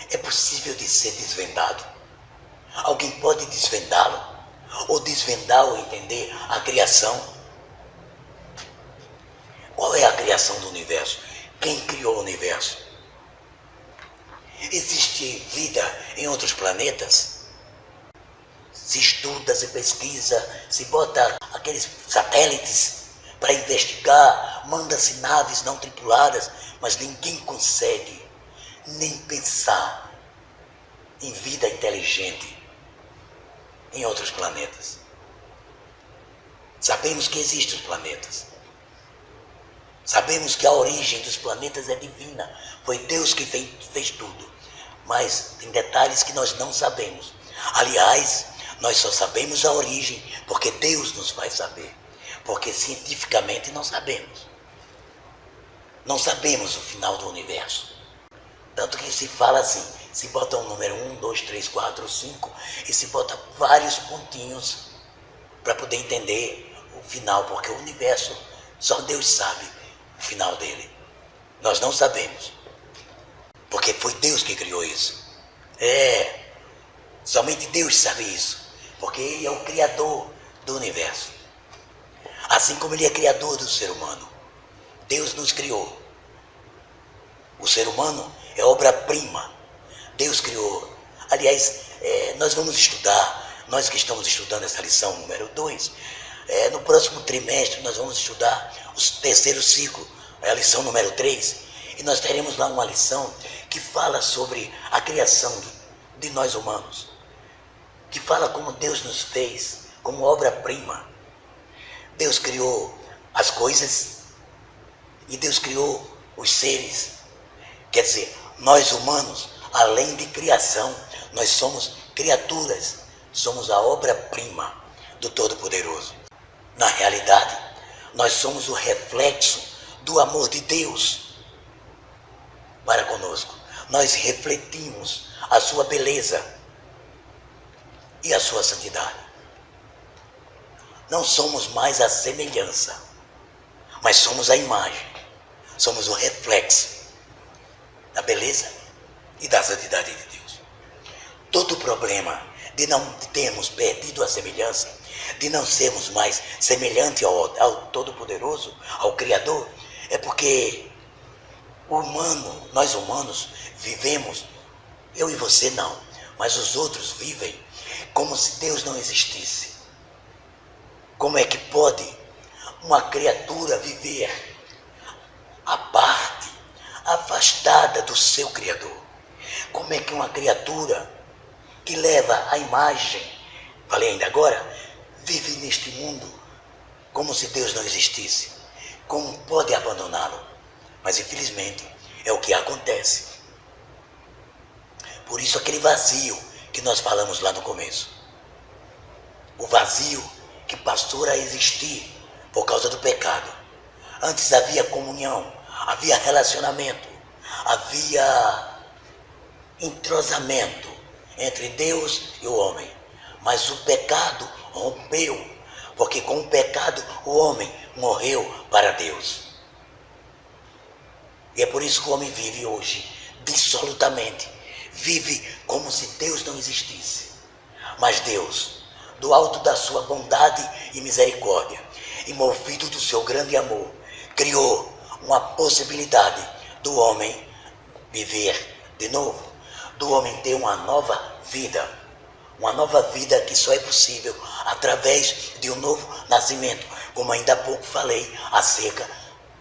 A: é possível de ser desvendado? Alguém pode desvendá-lo? Ou desvendar ou entender a criação? Qual é a criação do universo? Quem criou o universo? Existe vida em outros planetas? Se estuda, se pesquisa, se bota aqueles satélites para investigar, manda-se naves não tripuladas, mas ninguém consegue nem pensar em vida inteligente em outros planetas. Sabemos que existem os planetas. Sabemos que a origem dos planetas é divina. Foi Deus que fez tudo. Mas tem detalhes que nós não sabemos. Aliás, nós só sabemos a origem porque Deus nos faz saber. Porque cientificamente não sabemos. Não sabemos o final do universo. Tanto que se fala assim, se bota um número 1, 2, 3, 4, 5 e se bota vários pontinhos para poder entender o final, porque o universo, só Deus sabe o final dele. Nós não sabemos, porque foi Deus que criou isso. Somente Deus sabe isso, porque Ele é o Criador do universo. Assim como Ele é Criador do ser humano. Deus nos criou. O ser humano é obra-prima. Deus criou. Aliás, nós vamos estudar, nós que estamos estudando essa lição número 2, no próximo trimestre nós vamos estudar o terceiro ciclo, a lição número 3, e nós teremos lá uma lição que fala sobre a criação de nós humanos, que fala como Deus nos fez, como obra-prima. Deus criou as coisas e Deus criou os seres. Quer dizer, nós humanos, além de criação, nós somos criaturas, somos a obra-prima do Todo-Poderoso. Na realidade, nós somos o reflexo do amor de Deus para conosco. Nós refletimos a sua beleza e a sua santidade. Não somos mais a semelhança, mas somos a imagem, somos o reflexo da beleza e da santidade de Deus. Todo o problema de não termos perdido a semelhança, de não sermos mais semelhantes ao Todo-Poderoso, ao Criador, é porque nós humanos vivemos, eu e você não, mas os outros vivem como se Deus não existisse. Como é que pode uma criatura viver à parte, afastada do seu Criador? Como é que uma criatura que leva a imagem, falei ainda agora, vive neste mundo como se Deus não existisse? Como pode abandoná-lo? Mas infelizmente é o que acontece. Por isso aquele vazio que nós falamos lá no começo. O vazio que passou a existir por causa do pecado. Antes havia comunhão, havia relacionamento, havia entrosamento entre Deus e o homem. Mas o pecado rompeu, porque com o pecado o homem morreu para Deus. E é por isso que o homem vive hoje dissolutamente, vive como se Deus não existisse. Mas Deus, do alto da sua bondade e misericórdia, e movido do seu grande amor, criou uma possibilidade do homem viver de novo, do homem ter uma nova vida que só é possível através de um novo nascimento, como ainda há pouco falei acerca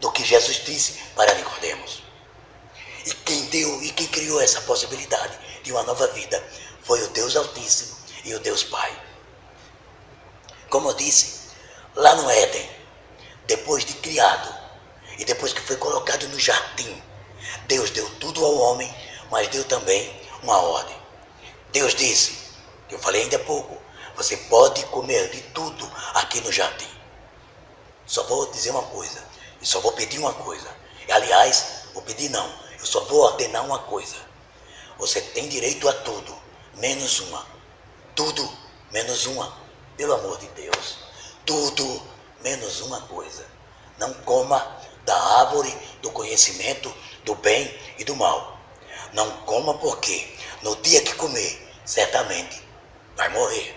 A: do que Jesus disse para Nicodemos. E quem criou essa possibilidade de uma nova vida foi o Deus Altíssimo e o Deus Pai. Como eu disse, lá no Éden, depois de criado e depois que foi colocado no jardim, Deus deu tudo ao homem, mas deu também uma ordem. Deus disse, que eu falei ainda há pouco, você pode comer de tudo aqui no jardim. Só vou dizer uma coisa, e só vou pedir uma coisa. Aliás, vou pedir não, eu só vou ordenar uma coisa. Você tem direito a tudo, menos uma. Tudo, menos uma. Pelo amor de Deus. Tudo, menos uma coisa. Não coma da árvore do conhecimento do bem e do mal. Não coma porque no dia que comer, certamente vai morrer.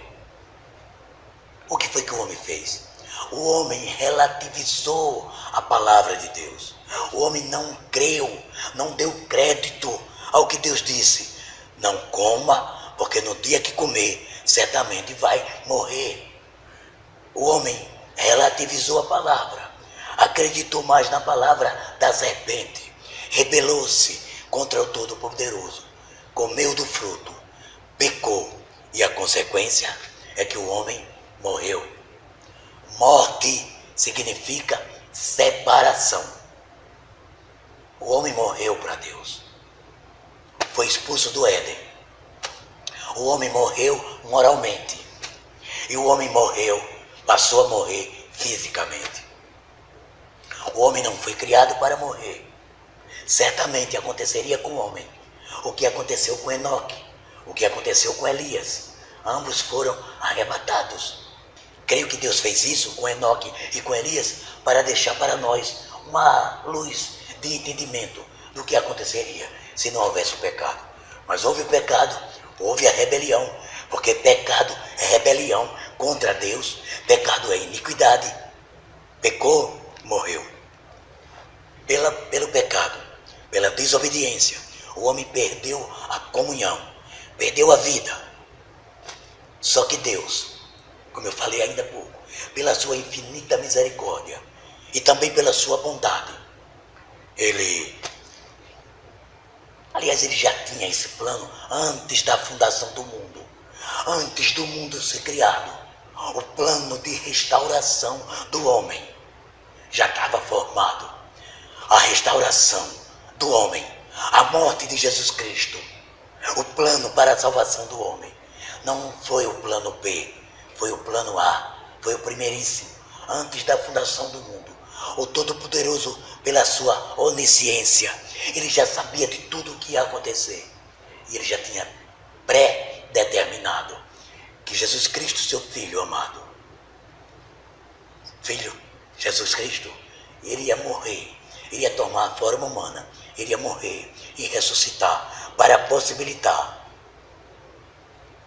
A: O que foi que o homem fez? O homem relativizou a palavra de Deus. O homem não creu, não deu crédito ao que Deus disse. Não coma, porque no dia que comer, certamente vai morrer. O homem relativizou a palavra, acreditou mais na palavra da serpente, rebelou-se contra o Todo-Poderoso, comeu do fruto, pecou, e a consequência é que o homem morreu. Morte significa separação. O homem morreu para Deus. Foi expulso do Éden. O homem morreu moralmente. E o homem morreu, passou a morrer fisicamente. O homem não foi criado para morrer. Certamente aconteceria com o homem o que aconteceu com Enoque, o que aconteceu com Elias. Ambos foram arrebatados. Creio que Deus fez isso com Enoque e com Elias para deixar para nós uma luz de entendimento do que aconteceria se não houvesse o pecado. Mas houve o pecado, houve a rebelião, porque pecado é rebelião contra Deus, pecado é iniquidade. Pecou, morreu. Pelo pecado, pela desobediência, o homem perdeu a comunhão, perdeu a vida. Só que Deus, como eu falei ainda há pouco, pela sua infinita misericórdia e também pela sua bondade, Ele já tinha esse plano antes da fundação do mundo, antes do mundo ser criado. O plano de restauração do homem já estava formado. A restauração do homem, a morte de Jesus Cristo, o plano para a salvação do homem, não foi o plano B, foi o plano A, foi o primeiríssimo, antes da fundação do mundo. O Todo-Poderoso, pela sua onisciência, ele já sabia de tudo o que ia acontecer. E ele já tinha pré-determinado que Jesus Cristo, seu Filho amado, Filho, Jesus Cristo, ele ia morrer, ele ia tomar a forma humana, ele ia morrer e ressuscitar para possibilitar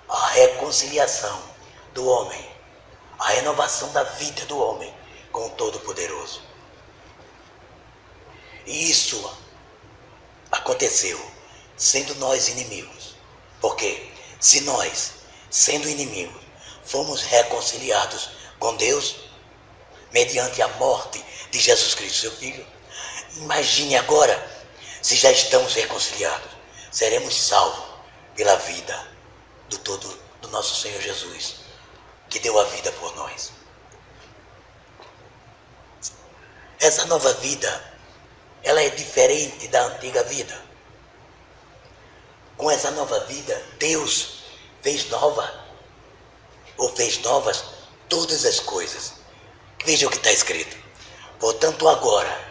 A: a reconciliação do homem, a renovação da vida do homem com o Todo-Poderoso. E isso aconteceu sendo nós inimigos. Porque se nós, sendo inimigos, fomos reconciliados com Deus mediante a morte de Jesus Cristo, seu Filho, imagine agora, se já estamos reconciliados, seremos salvos pela vida do nosso Senhor Jesus, que deu a vida por nós. Essa nova vida, ela é diferente da antiga vida. Com essa nova vida, Deus fez novas todas as coisas. Veja o que está escrito. Portanto, agora,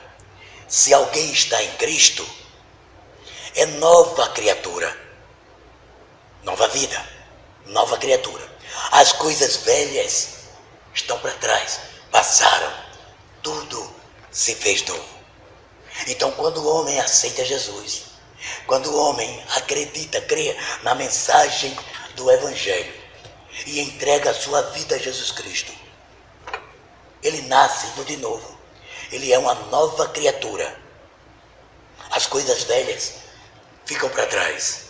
A: se alguém está em Cristo, é nova criatura. Nova vida, nova criatura. As coisas velhas estão para trás, passaram, tudo se fez novo. Então, quando o homem aceita Jesus, quando o homem acredita, crê na mensagem do Evangelho e entrega a sua vida a Jesus Cristo, ele nasce de novo. Ele é uma nova criatura. As coisas velhas ficam para trás.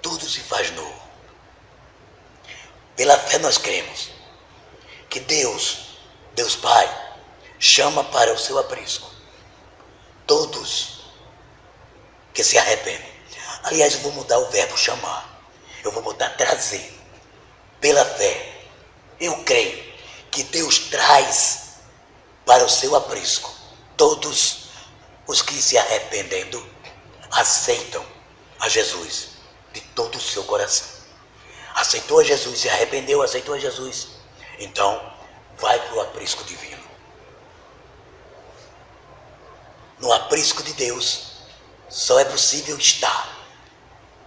A: Tudo se faz novo. Pela fé nós cremos que Deus Pai, chama para o seu aprisco todos que se arrependem. Aliás, eu vou mudar o verbo chamar. Eu vou botar trazer. Pela fé, eu creio que Deus traz para o seu aprisco todos os que se arrependendo aceitam a Jesus de todo o seu coração. Aceitou a Jesus, se arrependeu, aceitou a Jesus. Então, vai para o aprisco divino. No aprisco de Deus, só é possível estar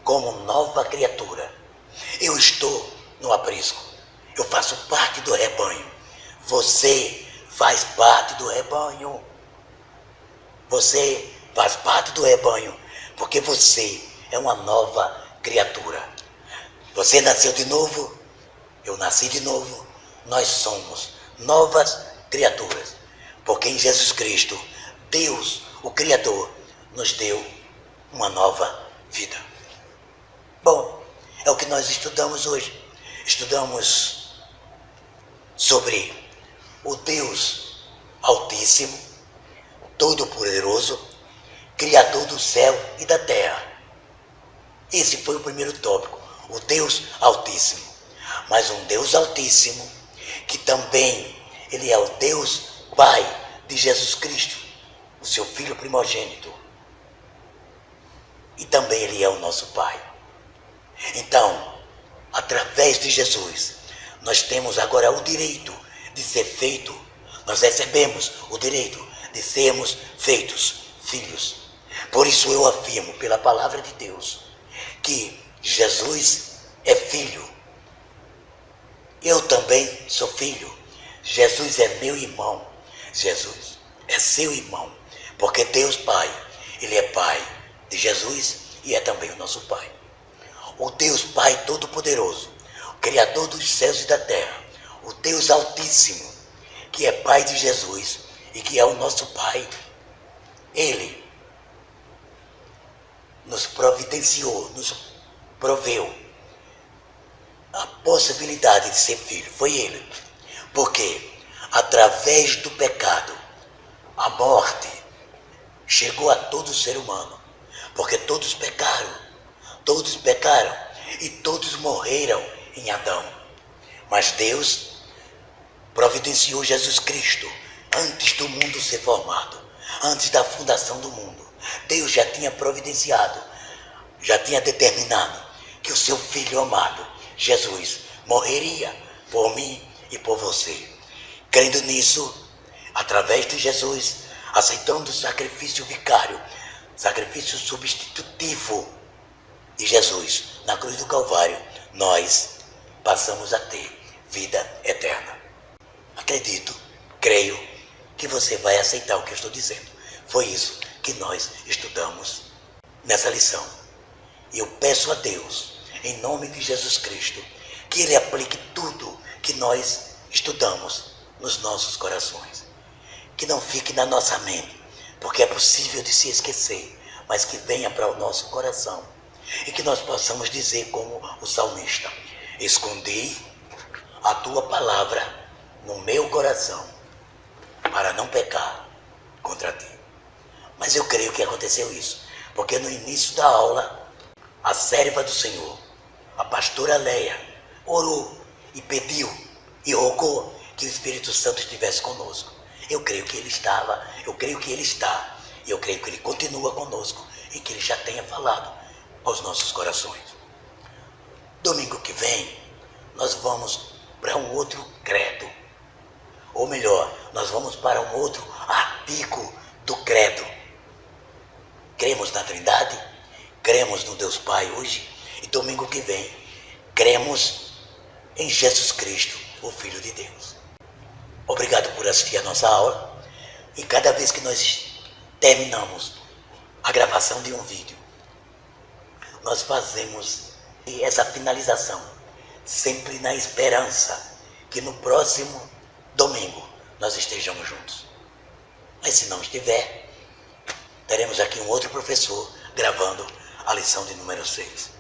A: como nova criatura. Eu estou no aprisco. Eu faço parte do rebanho. Você faz parte do rebanho. Você faz parte do rebanho porque você é uma nova criatura. Você nasceu de novo, eu nasci de novo. Nós somos novas criaturas. Porque em Jesus Cristo, Deus, o Criador, nos deu uma nova vida. Bom, é o que nós estudamos hoje. Estudamos sobre o Deus Altíssimo, Todo-Poderoso, Criador do céu e da terra. Esse foi o primeiro tópico, o Deus Altíssimo. Mas um Deus Altíssimo, que também Ele é o Deus Pai de Jesus Cristo, o seu Filho primogênito. E também Ele é o nosso Pai. Então, através de Jesus, nós temos agora o direito de ser feito, nós recebemos o direito de sermos feitos filhos. Por isso eu afirmo, pela palavra de Deus, que Jesus é filho. Eu também sou filho. Jesus é meu irmão. Jesus é seu irmão. Porque Deus Pai, Ele é Pai de Jesus e é também o nosso Pai. O Deus Pai Todo-Poderoso, o Criador dos céus e da terra, o Deus Altíssimo, que é Pai de Jesus e que é o nosso Pai, Ele nos providenciou, nos proveu a possibilidade de ser filho. Foi Ele. Porque através do pecado, a morte chegou a todo ser humano. Porque todos pecaram e todos morreram em Adão. Mas Deus providenciou Jesus Cristo antes do mundo ser formado, antes da fundação do mundo. Deus já tinha providenciado, já tinha determinado que o seu Filho amado, Jesus, morreria por mim e por você. Crendo nisso, através de Jesus, aceitando o sacrifício vicário, sacrifício substitutivo de Jesus na cruz do Calvário, nós passamos a ter vida eterna. Acredito, creio que você vai aceitar o que eu estou dizendo. Foi isso que nós estudamos nessa lição. E eu peço a Deus, em nome de Jesus Cristo, que Ele aplique tudo que nós estudamos nos nossos corações. Que não fique na nossa mente, porque é possível de se esquecer, mas que venha para o nosso coração. E que nós possamos dizer como o salmista: escondi a tua palavra no meu coração, para não pecar contra ti. Mas eu creio que aconteceu isso, porque no início da aula, a serva do Senhor, a pastora Leia, orou e pediu e rogou que o Espírito Santo estivesse conosco. Eu creio que Ele estava, eu creio que Ele está, e eu creio que Ele continua conosco e que Ele já tenha falado aos nossos corações. Domingo que vem, nós vamos para um outro credo. Ou melhor, nós vamos para um outro artigo do credo. Cremos na Trindade, cremos no Deus Pai hoje, e domingo que vem, cremos em Jesus Cristo, o Filho de Deus. Obrigado por assistir a nossa aula, e cada vez que nós terminamos a gravação de um vídeo, nós fazemos essa finalização, sempre na esperança que no próximo domingo nós estejamos juntos. Mas se não estiver, teremos aqui um outro professor gravando a lição de número 6.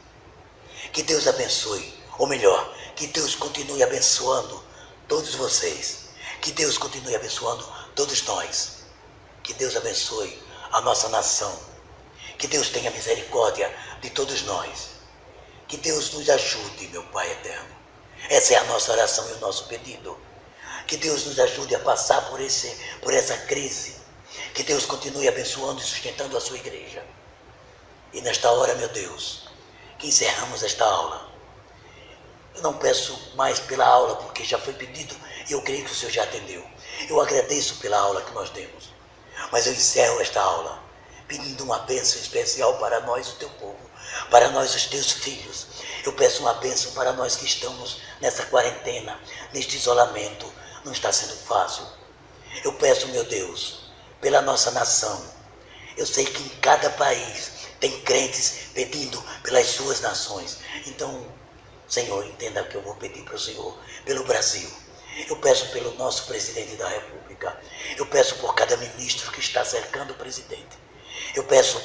A: Que Deus abençoe, ou melhor, que Deus continue abençoando todos vocês. Que Deus continue abençoando todos nós. Que Deus abençoe a nossa nação. Que Deus tenha misericórdia de todos nós. Que Deus nos ajude, meu Pai eterno. Essa é a nossa oração e o nosso pedido. Que Deus nos ajude a passar por essa crise. Que Deus continue abençoando e sustentando a sua igreja. E nesta hora, meu Deus, que encerramos esta aula. Eu não peço mais pela aula, porque já foi pedido e eu creio que o Senhor já atendeu. Eu agradeço pela aula que nós demos. Mas eu encerro esta aula pedindo uma bênção especial para nós, o teu povo, para nós, os teus filhos. Eu peço uma bênção para nós que estamos nessa quarentena, neste isolamento. Não está sendo fácil. Eu peço, meu Deus, pela nossa nação. Eu sei que em cada país tem crentes pedindo pelas suas nações. Então, Senhor, entenda que eu vou pedir para o Senhor pelo Brasil. Eu peço pelo nosso presidente da República. Eu peço por cada ministro que está cercando o presidente. Eu peço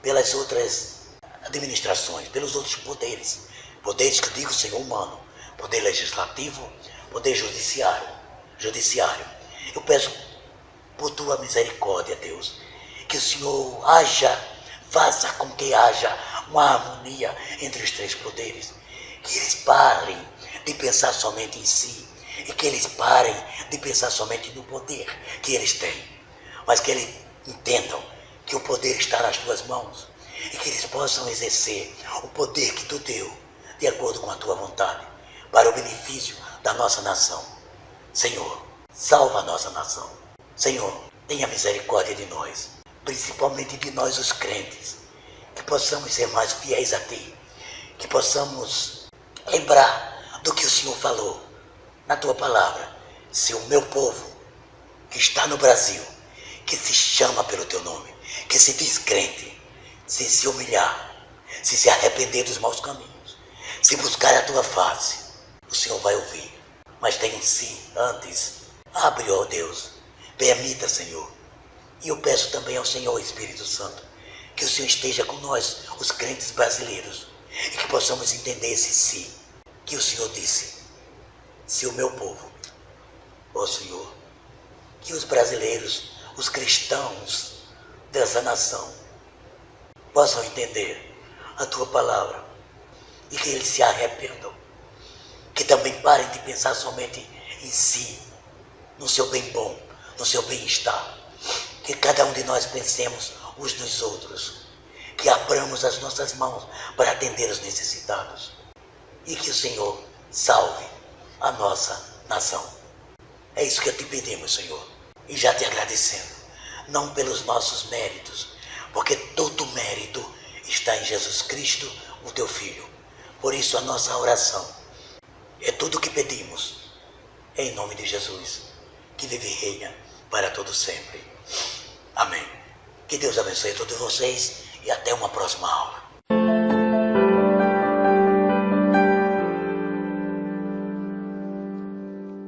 A: pelas outras administrações, pelos outros poderes. Poderes que eu digo, Senhor, humano. Poder legislativo, poder judiciário. Eu peço por tua misericórdia, Deus, que o Senhor faça com que haja uma harmonia entre os três poderes. Que eles parem de pensar somente em si e que eles parem de pensar somente no poder que eles têm, mas que eles entendam que o poder está nas tuas mãos e que eles possam exercer o poder que tu deu de acordo com a tua vontade, para o benefício da nossa nação. Senhor, salva a nossa nação. Senhor, tenha misericórdia de nós, principalmente de nós os crentes, que possamos ser mais fiéis a ti, que possamos lembrar do que o Senhor falou na tua palavra. Se o meu povo que está no Brasil, que se chama pelo teu nome, que se diz crente, se humilhar, se arrepender dos maus caminhos, se buscar a tua face, o Senhor vai ouvir. Mas tem um sim antes. Abre, ó Deus, permita, Senhor. E eu peço também ao Senhor, Espírito Santo, que o Senhor esteja com nós, os crentes brasileiros, e que possamos entender esse sim que o Senhor disse. Se o meu povo, ó Senhor, que os brasileiros, os cristãos dessa nação, possam entender a tua palavra e que eles se arrependam, que também parem de pensar somente em si, no seu bem bom, no seu bem-estar, que cada um de nós pensemos uns nos outros, que abramos as nossas mãos para atender os necessitados e que o Senhor salve a nossa nação. É isso que te pedimos, Senhor, e já te agradecendo, não pelos nossos méritos, porque todo mérito está em Jesus Cristo, o teu Filho. Por isso a nossa oração é tudo o que pedimos, em nome de Jesus, que vive e reina para todo sempre. Amém. Que Deus abençoe todos vocês e até uma próxima aula.